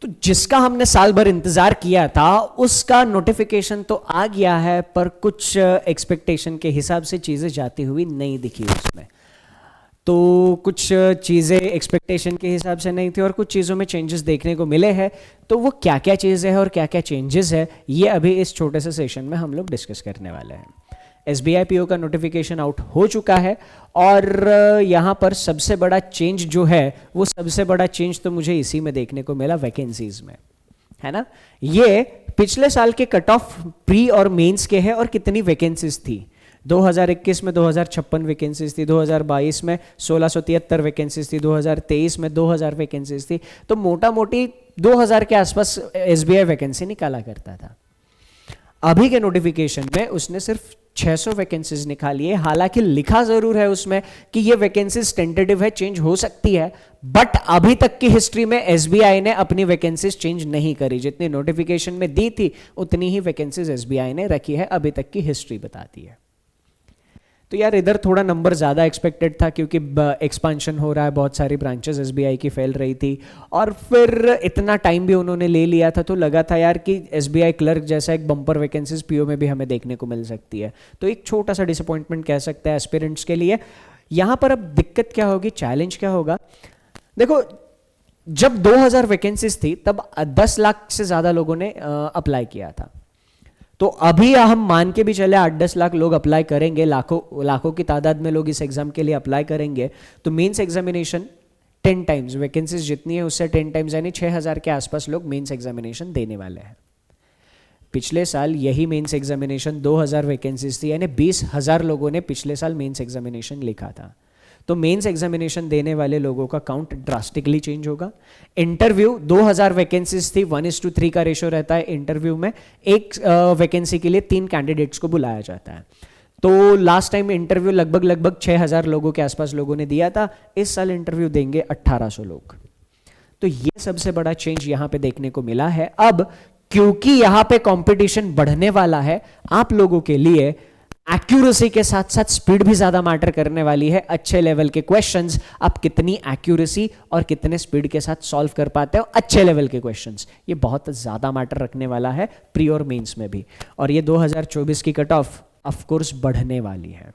तो जिसका हमने साल भर इंतजार किया था उसका नोटिफिकेशन तो आ गया है, पर कुछ एक्सपेक्टेशन के हिसाब से चीज़ें जाती हुई नहीं दिखी उसमें। तो कुछ चीज़ें एक्सपेक्टेशन के हिसाब से नहीं थी और कुछ चीज़ों में चेंजेस देखने को मिले हैं। तो वो क्या क्या चीज़ें हैं और क्या क्या चेंजेस है, ये अभी इस छोटे से सेशन में हम लोग डिस्कस करने वाले हैं। SBI PO का नोटिफिकेशन आउट हो चुका है और यहाँ पर सबसे बड़ा चेंज जो है, वो सबसे बड़ा चेंज तो मुझे इसी में देखने को मिला, वैकेंसीज में, है ना। ये पिछले साल के कट ऑफ प्री और मेंस के हैं और कितनी वैकेंसीज थी। 2021 में 2056 वैकेंसीज थी, 2022 में 1673 वैकेंसीज थी, 2023 में 2000 वैकेंसीज थी। तो मोटा मोटी 2000 के आसपास SBI वैकेंसी निकाला करता था। अभी के नोटिफिकेशन में उसने सिर्फ 600 वैकेंसीज निकाली है। हालांकि लिखा जरूर है उसमें कि ये वैकेंसीज टेंटेटिव है, चेंज हो सकती है, बट अभी तक की हिस्ट्री में SBI ने अपनी वैकेंसीज चेंज नहीं करी। जितनी नोटिफिकेशन में दी थी उतनी ही वैकेंसीज SBI ने रखी है, अभी तक की हिस्ट्री बताती है। तो यार इधर थोड़ा नंबर ज़्यादा एक्सपेक्टेड था क्योंकि एक्सपांशन हो रहा है, बहुत सारी ब्रांचेस SBI की फैल रही थी और फिर इतना टाइम भी उन्होंने ले लिया था, तो लगा था यार कि SBI क्लर्क जैसा एक बम्पर वैकेंसीज PO में भी हमें देखने को मिल सकती है। तो एक छोटा सा डिसअपॉइंटमेंट कह सकते हैं एस्पिरेंट्स के लिए। यहाँ पर अब दिक्कत क्या होगी, चैलेंज क्या होगा। देखो, जब 2000 वैकेंसीज थी तब 10 लाख से ज़्यादा लोगों ने अप्लाई किया था। तो अभी हम मान के भी चले 8-10 लाख लोग अप्लाई करेंगे, लाखों की तादाद में लोग इस एग्जाम के लिए अप्लाई करेंगे। तो मेंस एग्जामिनेशन 10 टाइम्स, वैकेंसीज जितनी है उससे 10 टाइम्स यानी 6000 के आसपास लोग मेंस एग्जामिनेशन देने वाले हैं। पिछले साल यही मेंस एग्जामिनेशन 2000 वैकेंसीज थी, यानी 20,000 लोगों ने पिछले साल मेंस एग्जामिनेशन लिखा था। तो मेंस एग्जामिनेशन देने वाले लोगों का काउंट ड्रास्टिकली चेंज होगा। इंटरव्यू 2000 वैकेंसीज थी, 1:3 का रेशो रहता है इंटरव्यू में। एक वैकेंसी के लिए 3 कैंडिडेट्स को बुलाया जाता है। तो लास्ट टाइम इंटरव्यू लगभग 6000 लोगों के आसपास लोगों ने दिया था, इस साल इंटरव्यू देंगे 1800 लोग। तो ये सबसे बड़ा चेंज यहाँ पे देखने को मिला है। अब क्योंकि यहाँ पे कंपटीशन बढ़ने वाला है, आप लोगों के लिए एक्यूरेसी के साथ साथ स्पीड भी ज्यादा मैटर करने वाली है। अच्छे लेवल के क्वेश्चंस आप कितनी एक्यूरेसी और कितने स्पीड के साथ सॉल्व कर पाते हो, अच्छे लेवल के क्वेश्चंस, ये बहुत ज्यादा मैटर रखने वाला है प्री और मेंस में भी। और ये 2024 की कट ऑफ कोर्स बढ़ने वाली है,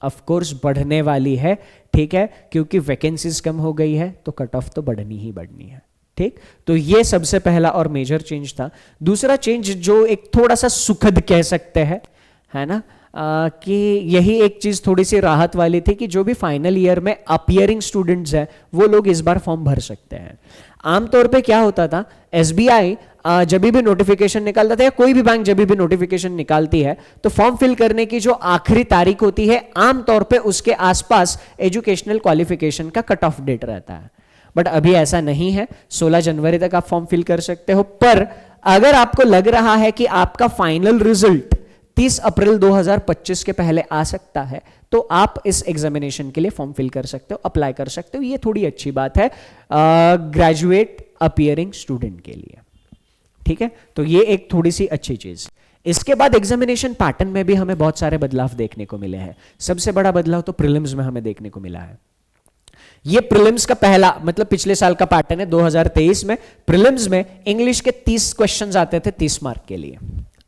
ऑफ कोर्स बढ़ने वाली है, ठीक है, क्योंकि वैकेंसीज कम हो गई है तो कट ऑफ तो बढ़नी ही बढ़नी है, ठीक। तो ये सबसे पहला और मेजर चेंज था। दूसरा चेंज जो एक थोड़ा सा सुखद कह सकते हैं, है ना, कि यही एक चीज थोड़ी सी राहत वाली थी कि जो भी फाइनल ईयर में अपीयरिंग स्टूडेंट्स हैं वो लोग इस बार फॉर्म भर सकते हैं। आमतौर पे क्या होता था, SBI जब भी नोटिफिकेशन निकालता था या कोई भी बैंक जब भी नोटिफिकेशन निकालती है तो फॉर्म फिल करने की जो आखिरी तारीख होती है आमतौर पे उसके आसपास एजुकेशनल क्वालिफिकेशन का कट ऑफ डेट रहता है। बट अभी ऐसा नहीं है, 16 जनवरी तक आप फॉर्म फिल कर सकते हो। पर अगर आपको लग रहा है कि आपका फाइनल रिजल्ट 30 अप्रैल 2025 के पहले आ सकता है तो आप इस एग्जामिनेशन के लिए फॉर्म फिल कर सकते हो, अप्लाई कर सकते हो। ये थोड़ी अच्छी बात है ग्रेजुएट अपीयरिंग स्टूडेंट के लिए, ठीक है। तो ये एक थोड़ी सी अच्छी चीज। इसके बाद एग्जामिनेशन पैटर्न में भी हमें बहुत सारे बदलाव देखने को मिले हैं। सबसे बड़ा बदलाव तो प्रीलिम्स में हमें देखने को मिला है। ये प्रीलिम्स का पहला, मतलब पिछले साल का पैटर्न है। 2023 में प्रीलिम्स में इंग्लिश के 30 क्वेश्चंस आते थे 30 मार्क के लिए।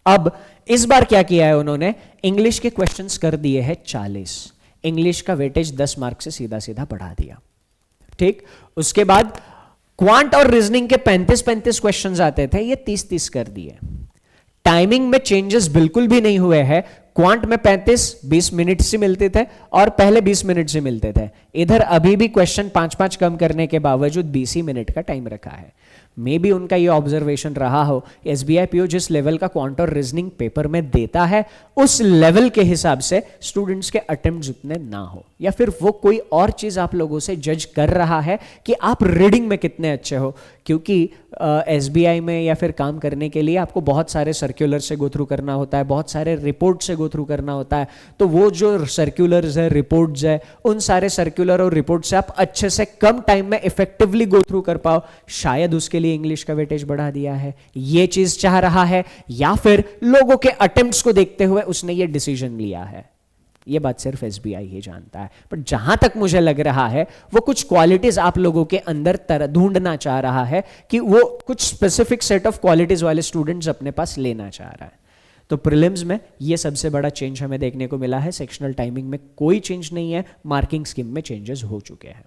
अब इस बार क्या किया है उन्होंने, इंग्लिश के क्वेश्चंस कर दिए हैं 40। इंग्लिश का वेटेज 10 मार्क से सीधा सीधा बढ़ा दिया, ठीक। उसके बाद क्वांट और रीजनिंग के 35 क्वेश्चंस आते थे, ये 30 कर दिए। टाइमिंग में चेंजेस बिल्कुल भी नहीं हुए हैं। क्वांट में 20 मिनट से मिलते थे और पहले 20 मिनट से मिलते थे। इधर अभी भी क्वेश्चन 5 कम करने के बावजूद 20 मिनट का टाइम रखा है। मे बी उनका ये ऑब्जर्वेशन रहा हो, SBI PO जिस लेवल का क्वांट और रीजनिंग पेपर में देता है उस लेवल के हिसाब से स्टूडेंट्स के अटेम्प्ट उतने ना हो, या फिर वो कोई और चीज आप लोगों से जज कर रहा है कि आप रीडिंग में कितने अच्छे हो। क्योंकि SBI में या फिर काम करने के लिए आपको बहुत सारे सर्कुलर से गो थ्रू करना होता है, बहुत सारे रिपोर्ट से गो थ्रू करना होता है। तो वो जो सर्कुलर्स है, रिपोर्ट्स है, उन सारे सर्कुलर और रिपोर्ट से आप अच्छे से कम टाइम में इफेक्टिवली गो थ्रू कर पाओ। शायद उसके लिए इंग्लिश का वेटेज बढ़ा दिया है, ये चीज चाह रहा है, या फिर लोगों के अटेम्प्ट्स को देखते हुए उसने ये डिसीजन लिया है। ये बात सिर्फ एसबीआई ही जानता है। बट जहां तक मुझे लग रहा है वो कुछ क्वालिटीज आप लोगों के अंदर ढूंढना चाह रहा है कि वो कुछ स्पेसिफिक सेट ऑफ क्वालिटीज वाले स्टूडेंट्स अपने पास लेना चाह रहा है। तो प्रीलिम्स में ये सबसे बड़ा चेंज हमें देखने को मिला है। सेक्शनल टाइमिंग में कोई चेंज नहीं है, मार्किंग स्कीम में चेंजेस हो चुके हैं।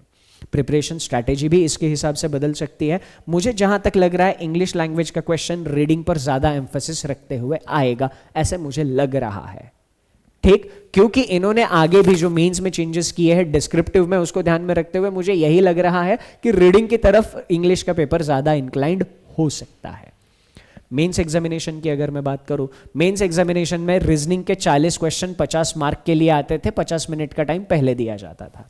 प्रिपरेशन स्ट्रैटेजी भी इसके हिसाब से बदल सकती है। मुझे जहां तक लग रहा है इंग्लिश लैंग्वेज का क्वेश्चन रीडिंग पर ज्यादा एम्फेसिस रखते हुए आएगा, ऐसे मुझे लग रहा है। ठीक, क्योंकि इन्होंने आगे भी जो मेंस में चेंजेस किए हैं डिस्क्रिप्टिव में, उसको ध्यान में रखते हुए मुझे यही लग रहा है कि रीडिंग की तरफ इंग्लिश का पेपर ज्यादा इंक्लाइंड हो सकता है। मेंस एग्जामिनेशन की अगर मैं बात करूं, मेंस एग्जामिनेशन में रीजनिंग के 40 क्वेश्चन 50 मार्क के लिए आते थे, 50 मिनट का टाइम पहले दिया जाता था।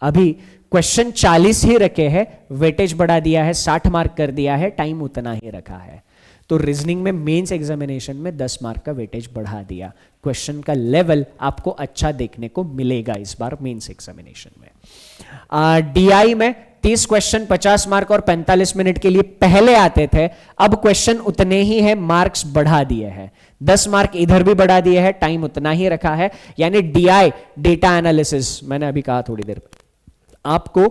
अभी क्वेश्चन 40 ही रखे हैं, वेटेज बढ़ा दिया है, 60 मार्क कर दिया है, टाइम उतना ही रखा है। तो रीजनिंग में मेंस एग्जामिनेशन में 10 मार्क का वेटेज बढ़ा दिया। क्वेश्चन का लेवल आपको अच्छा देखने को मिलेगा इस बार मेंस एग्जामिनेशन में। डीआई में 30 क्वेश्चन 50 मार्क और 45 मिनट के लिए पहले आते थे, अब क्वेश्चन उतने ही है, मार्क्स बढ़ा दिए हैं, 10 मार्क इधर भी बढ़ा दिए हैं, टाइम उतना ही रखा है। यानी डीआई डेटा एनालिसिस, मैंने अभी कहा थोड़ी देर पहले, आपको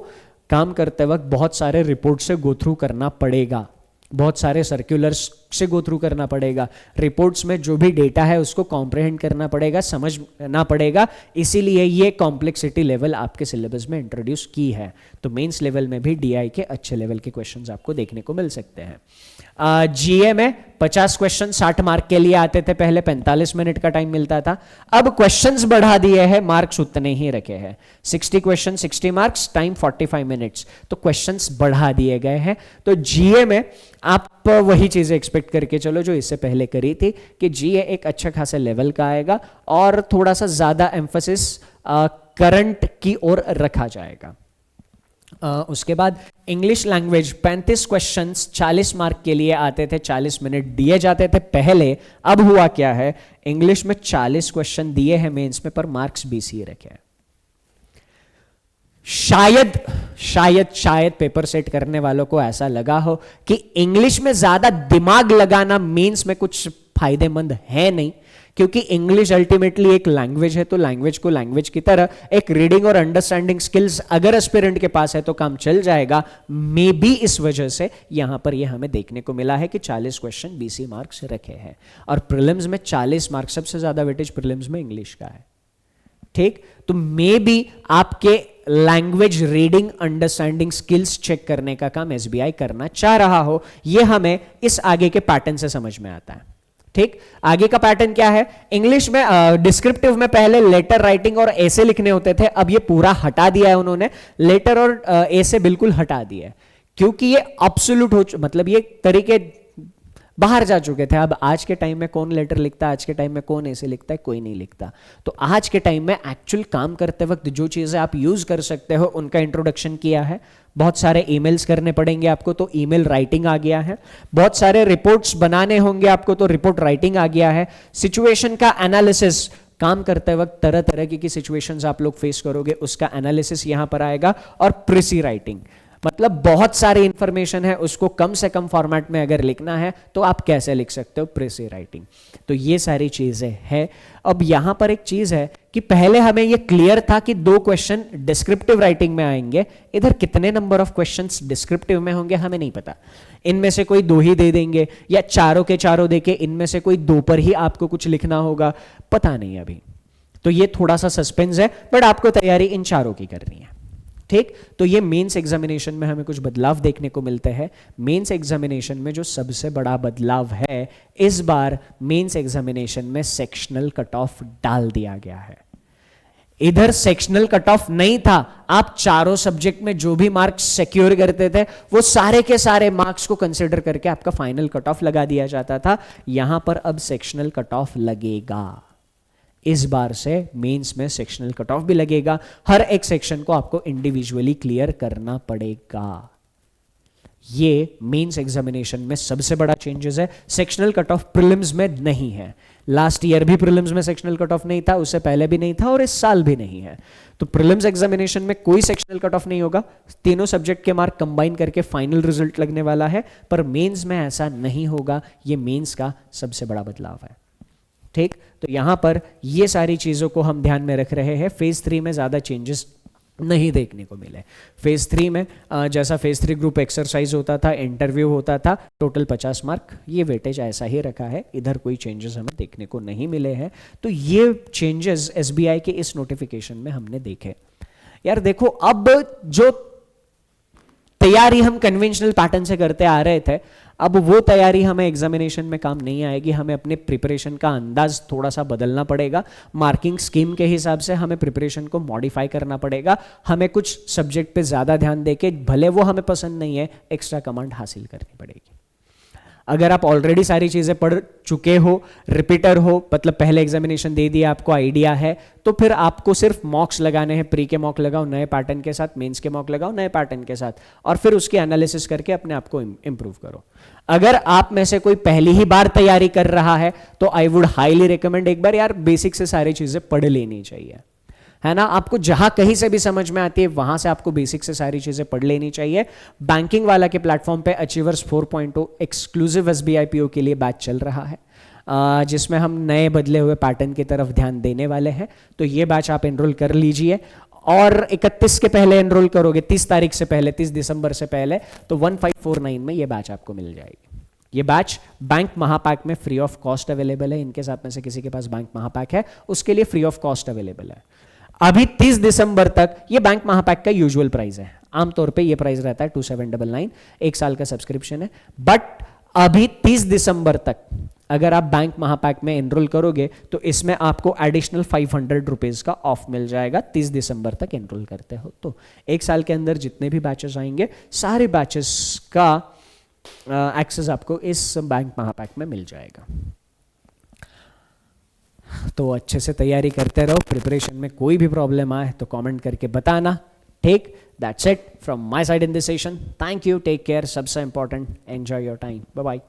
काम करते वक्त बहुत सारे रिपोर्ट से गो थ्रू करना पड़ेगा, बहुत सारे सर्कुलर्स से गो थ्रू करना पड़ेगा, रिपोर्ट्स में जो भी डेटा है उसको कॉम्प्रिहेंड करना पड़ेगा, समझना पड़ेगा। इसीलिए ये कॉम्प्लेक्सिटी लेवल आपके सिलेबस में इंट्रोड्यूस की है। तो मेंस लेवल में भी डीआई के अच्छे लेवल के क्वेश्चंस आपको देखने को मिल सकते हैं। जीए में 50 क्वेश्चन 60 मार्क के लिए आते थे, पहले 45 मिनट का टाइम मिलता था, अब क्वेश्चंस बढ़ा दिए हैं, मार्क्स उतने ही रखे हैं। 60 क्वेश्चन 60 मार्क्स, टाइम 45 मिनट्स, तो क्वेश्चंस बढ़ा दिए गए हैं। तो जीए में आप वही चीजें एक्सपेक्ट करके चलो जो इससे पहले करी थी, कि जीए एक अच्छा खासा लेवल का आएगा और थोड़ा सा ज्यादा एम्फेसिस करंट की ओर रखा जाएगा। उसके बाद इंग्लिश लैंग्वेज 35 क्वेश्चंस 40 मार्क के लिए आते थे, 40 मिनट दिए जाते थे पहले। अब हुआ क्या है, इंग्लिश में 40 क्वेश्चन दिए हैं मेंस में, पर मार्क्स 20 ही रखे हैं। शायद शायद शायद पेपर सेट करने वालों को ऐसा लगा हो कि इंग्लिश में ज्यादा दिमाग लगाना मेंस में कुछ फायदेमंद है नहीं, क्योंकि इंग्लिश अल्टीमेटली एक लैंग्वेज है, तो लैंग्वेज को लैंग्वेज की तरह एक रीडिंग और अंडरस्टैंडिंग स्किल्स अगर एस्पिरेंट के पास है तो काम चल जाएगा। मे बी इस वजह से यहां पर यह हमें देखने को मिला है कि 40 क्वेश्चन 20 मार्क्स रखे हैं। और प्रीलिम्स में 40 मार्क्स, सबसे ज्यादा वेटेज प्रीलिम्स में इंग्लिश का है। ठीक, तो मे बी आपके language reading understanding skills check करने का काम एसबीआई करना चाह रहा हो, यह हमें इस आगे के पैटर्न से समझ में आता है। ठीक, आगे का पैटर्न क्या है, इंग्लिश में डिस्क्रिप्टिव में पहले लेटर राइटिंग और ऐसे लिखने होते थे, अब ये पूरा हटा दिया है उन्होंने, लेटर और ऐसे बिल्कुल हटा दिया है, क्योंकि ये एब्सोल्यूट हो, मतलब ये तरीके बाहर जा चुके थे। अब आज के टाइम में कौन लेटर लिखता है, आज के टाइम में कौन ऐसे लिखता है, कोई नहीं लिखता। तो आज के टाइम में एक्चुअल काम करते वक्त जो चीजें आप यूज कर सकते हो उनका इंट्रोडक्शन किया है। बहुत सारे ईमेल्स करने पड़ेंगे आपको, तो ईमेल राइटिंग आ गया है। बहुत सारे रिपोर्ट्स बनाने होंगे आपको, तो रिपोर्ट राइटिंग आ गया है। सिचुएशन का एनालिसिस, काम करते वक्त तरह तरह की सिचुएशंस आप लोग फेस करोगे, उसका एनालिसिस यहां पर आएगा। और प्रीसी राइटिंग, मतलब बहुत सारी इंफॉर्मेशन है, उसको कम से कम फॉर्मेट में अगर लिखना है तो आप कैसे लिख सकते हो, प्रीसी राइटिंग। तो ये सारी चीजें हैं। अब यहां पर एक चीज है कि पहले हमें ये क्लियर था कि 2 क्वेश्चन डिस्क्रिप्टिव राइटिंग में आएंगे, इधर कितने नंबर ऑफ क्वेश्चंस डिस्क्रिप्टिव में होंगे हमें नहीं पता। इनमें से कोई 2 ही दे देंगे या चारों के चारों देके इनमें से कोई 2 पर ही आपको कुछ लिखना होगा, पता नहीं अभी। तो ये थोड़ा सा सस्पेंस है, बट आपको तैयारी इन चारों की करनी है। ठीक, तो ये मेंस एग्जामिनेशन में हमें कुछ बदलाव देखने को मिलते हैं। मेंस एग्जामिनेशन में जो सबसे बड़ा बदलाव है, इस बार मेंस एग्जामिनेशन में सेक्शनल कट ऑफ डाल दिया गया है। इधर सेक्शनल कट ऑफ नहीं था, आप चारों सब्जेक्ट में जो भी मार्क्स सिक्योर करते थे वो सारे के सारे मार्क्स को कंसीडर करके आपका फाइनल कट ऑफ लगा दिया जाता था। यहां पर अब सेक्शनल कट ऑफ लगेगा। इस बार से मेंस में सेक्शनल कट ऑफ भी लगेगा, हर एक सेक्शन को आपको इंडिविजुअली क्लियर करना पड़ेगा। ये मेंस एग्जामिनेशन में सबसे बड़ा चेंजेस है। सेक्शनल कट ऑफ प्रीलिम्स में नहीं है। लास्ट ईयर भी प्रीलिम्स में सेक्शनल कट ऑफ नहीं था, उससे पहले भी नहीं था और इस साल भी नहीं है। तो प्रीलिम्स एग्जामिनेशन में कोई सेक्शनल कट ऑफ नहीं होगा, तीनों सब्जेक्ट के मार्क कंबाइन करके फाइनल रिजल्ट लगने वाला है। पर मेंस में ऐसा नहीं होगा, ये मेंस का सबसे बड़ा बदलाव है। ठीक, तो यहाँ पर ये सारी चीज़ों को हम ध्यान में रख रहे हैं। फेज 3 में ज़्यादा चेंजेस नहीं देखने को मिले। फेज 3 में जैसा फेज 3 ग्रुप एक्सरसाइज होता था, इंटरव्यू होता था, टोटल 50 मार्क, ये वेटेज ऐसा ही रखा है, इधर कोई चेंजेस हमें देखने को नहीं मिले हैं। तो ये चेंजेस एसबीआई के इस नोटिफिकेशन में हमने देखे। यार देखो, अब जो तैयारी हम कन्वेंशनल पैटर्न से करते आ रहे थे, अब वो तैयारी हमें एग्जामिनेशन में काम नहीं आएगी। हमें अपने प्रिपरेशन का अंदाज थोड़ा सा बदलना पड़ेगा। मार्किंग स्कीम के हिसाब से हमें प्रिपरेशन को मॉडिफाई करना पड़ेगा। हमें कुछ सब्जेक्ट पे ज़्यादा ध्यान देके, भले वो हमें पसंद नहीं है, एक्स्ट्रा कमांड हासिल करनी पड़ेगी। अगर आप ऑलरेडी सारी चीज़ें पढ़ चुके हो, रिपीटर हो, मतलब पहले एग्जामिनेशन दे दिया, आपको आइडिया है, तो फिर आपको सिर्फ मॉक्स लगाने हैं। प्री के मॉक लगाओ नए पैटर्न के साथ, मेंस के मॉक लगाओ नए पैटर्न के साथ, और फिर उसकी एनालिसिस करके अपने आप को इंप्रूव करो। अगर आप में से कोई पहली ही बार तैयारी कर रहा है तो आई वुड हाईली रिकमेंड एक बार यार बेसिक से सारी चीज़ें पढ़ लेनी चाहिए, है ना। आपको जहां कहीं से भी समझ में आती है वहां से आपको बेसिक से सारी चीजें पढ़ लेनी चाहिए। बैंकिंग वाला के प्लेटफॉर्म पे अचीवर्स 4.0 एक्सक्लूसिव एसबीआई पीओ के लिए बैच चल रहा है, जिसमें हम नए बदले हुए पैटर्न की तरफ ध्यान देने वाले हैं। तो ये बैच आप एनरोल कर लीजिए, और 31 के पहले एनरोल करोगे, 30 तारीख से पहले, 30 दिसंबर से पहले, तो 1549 में ये बैच आपको मिल जाएगी। ये बैच बैंक महापैक में फ्री ऑफ कॉस्ट अवेलेबल है। इनके साथ में से किसी के पास बैंक महापैक है, उसके लिए फ्री ऑफ कॉस्ट अवेलेबल है। अभी 30 दिसंबर तक ये बैंक महापैक का यूजुअल प्राइस है। आमतौर पे ये प्राइस रहता है 2799, एक साल का सब्सक्रिप्शन है। बट अभी 30 दिसंबर तक अगर आप बैंक महापैक में एनरोल करोगे तो इसमें आपको एडिशनल 500 रुपीज का ऑफ मिल जाएगा। 30 दिसंबर तक एनरोल करते हो तो एक साल के अंदर जितने भी बैचेस आएंगे, सारे बैचेस का एक्सेस आपको इस बैंक महापैक में मिल जाएगा। तो अच्छे से तैयारी करते रहो। प्रिपरेशन में कोई भी प्रॉब्लम आए तो कमेंट करके बताना। ठीक, that's it from my side in this session. Thank you, take care. सबसे important, enjoy your time. Bye bye.